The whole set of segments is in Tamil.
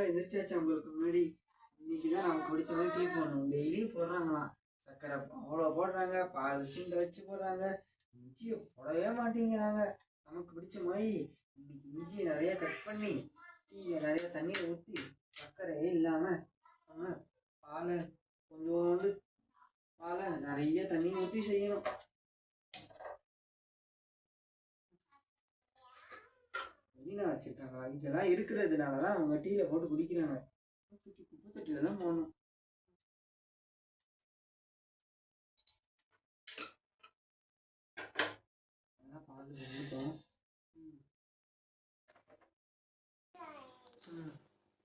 காலைல எந்திரிச்சாச்சு அவங்களுக்கு முன்னாடி. இன்னைக்கு தான் நமக்கு பிடிச்ச மாதிரி டீ போடணும். டெய்லியும் போடுறாங்களாம். சர்க்கரை அவ்வளோ போடுறாங்க, பால் சுண்டை வச்சு போடுறாங்க, இஞ்சியை போடவே மாட்டேங்கிறாங்க. நமக்கு பிடிச்ச மாதிரி இன்னைக்கு இஞ்சியை நிறைய கட் பண்ணி டீயை நிறைய தண்ணியை ஊற்றி சர்க்கரையே இல்லாமல் நம்ம பாலை கொஞ்சோண்டு பாலை நிறைய தண்ணி ஊற்றி செய்யணும். புதினா வச்சிருக்காங்க. இதெல்லாம் இருக்கிறதுனால தான் அவங்க டீயில் போட்டு குடிக்கிறாங்க. தூக்கி குப்பை தொட்டியில தான் போடணும். நல்லா பால் வந்துட்டோம்.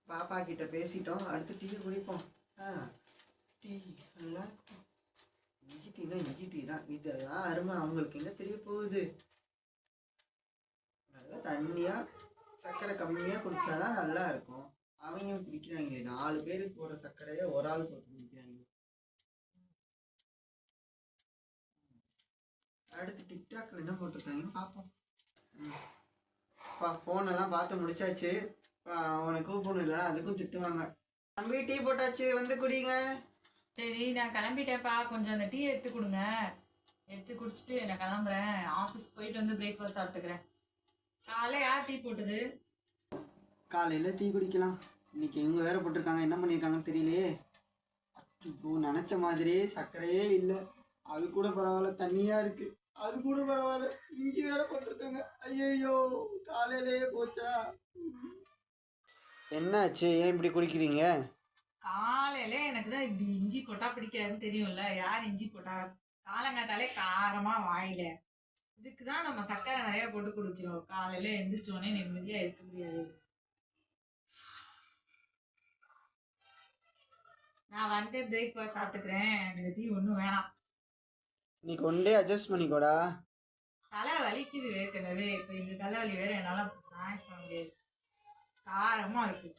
பாப்பா கிட்ட பேசிட்டோம். அடுத்து டீ குடிப்போம். டீ நல்லா இருக்கும். இஞ்சி டீனா இஞ்சி டீ தான். இதெல்லாம் அருமை அவங்களுக்கு எங்கே தெரிய போகுது. நல்லா தண்ணியாக சர்க்கரை கம்மியாக குடித்தாதான் நல்லா இருக்கும். அவங்க குடிக்கிறாங்க 4 பேருக்கு போடுற சர்க்கரையை ஒரு ஆள் போட்டு குடிக்கிறாங்க. அடுத்து டிக்டாக்ல என்ன போட்டிருக்காங்கன்னு பார்ப்போம். ஃபோனெல்லாம் பார்த்து முடிச்சாச்சு. உனக்கு கூப்பிடணும் இல்லைனா அதுக்கும் திட்டுவாங்க. தம்பி டீ போட்டாச்சு வந்து குடிங்க. சரி நான் கிளம்பிட்டேன்ப்பா, கொஞ்சம் அந்த டீ எடுத்து கொடுங்க. எடுத்து குடிச்சிட்டு நான் கிளம்புறேன். ஆஃபீஸ்க்கு போயிட்டு வந்து பிரேக்ஃபாஸ்ட் சாப்பிட்டுக்கிறேன். காலையில் யார் டீ போட்டுது? காலையில் டீ குடிக்கலாம். இன்னைக்கு இவங்க வேற போட்டிருக்காங்க. என்ன பண்ணியிருக்காங்கன்னு தெரியலையே. அச்சோ, நினச்ச மாதிரியே சர்க்கரையே இல்லை. அது கூட பரவாயில்ல, தண்ணியாக இருக்குது. அது கூட பரவாயில்ல, இஞ்சி வேற போட்டிருக்காங்க. ஐயோ காலையிலேயே போச்சா. என்னாச்சு, ஏன் இப்படி குடிக்கிறீங்க? காலையில எனக்கு தான் இப்படி இஞ்சி போட்டா பிடிக்காதுன்னு தெரியும்ல. யார் இஞ்சி போட்டா? காலங்காத்தாலே காரமாக வாயில. இதுக்கு தான் நம்ம சர்க்கரை நிறையா போட்டு குடிக்கிறோம். காலையில எந்திரிச்சோடனே நிம்மதியாக இருக்க முடியாது. நான் வந்து பிரேக்ஃபாஸ்ட் சாப்பிட்டுக்கிறேன். இந்த டீ ஒன்றும் வேணாம். நீ கொண்டே அட்ஜஸ்ட் பண்ணிக்கோடா. தலை வலிக்குது ஏற்கனவே. இப்போ இந்த தலைவலி வேற என்னால் மேனேஜ் பண்ண முடியாது. காரமாக இருக்குது.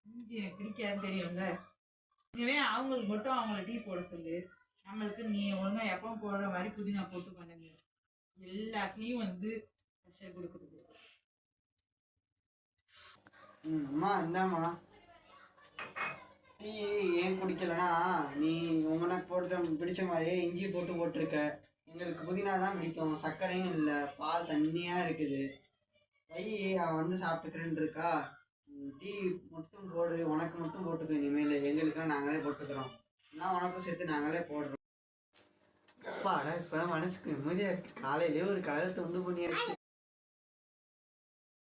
இஞ்சி எனக்கு பிடிக்காதுன்னு தெரியும்ல. இனிமே அவங்களுக்கு மட்டும் அவங்கள டீ போட சொல்லு. நம்மளுக்கு நீ ஒழுங்கா எப்போ போடுற மாதிரி புதினா போட்டு பண்ணுங்க. எல்லாத்துலேயும் வந்து ப்ரெஷர் கொடுக்குறது. அம்மா இந்தாம்மா டீ. ஏன் குடிக்கலன்னா, நீ உங்களுக்கு போட்டு பிடிச்ச மாதிரியே இஞ்சி போட்டிருக்க. எங்களுக்கு புதினா தான் பிடிக்கும். சர்க்கரையும் இல்லை, பால் தண்ணியாக இருக்குது. அவன் வந்து சாப்பிட்டுக்கிறேன்னு இருக்கா. டீ மட்டும் போடு, உனக்கு மட்டும் போட்டுக்கோ. இனிமேல் எங்களுக்கெல்லாம் நாங்களே போட்டுக்கிறோம். எல்லாம் உனக்கும் சேர்த்து நாங்களே போடுறோம். அப்பாடா, இப்போதான் மனசுக்கு நிம்மதியாக இருக்குது. காலையிலே ஒரு கலரத்தை உண்டு பண்ணியாச்சு.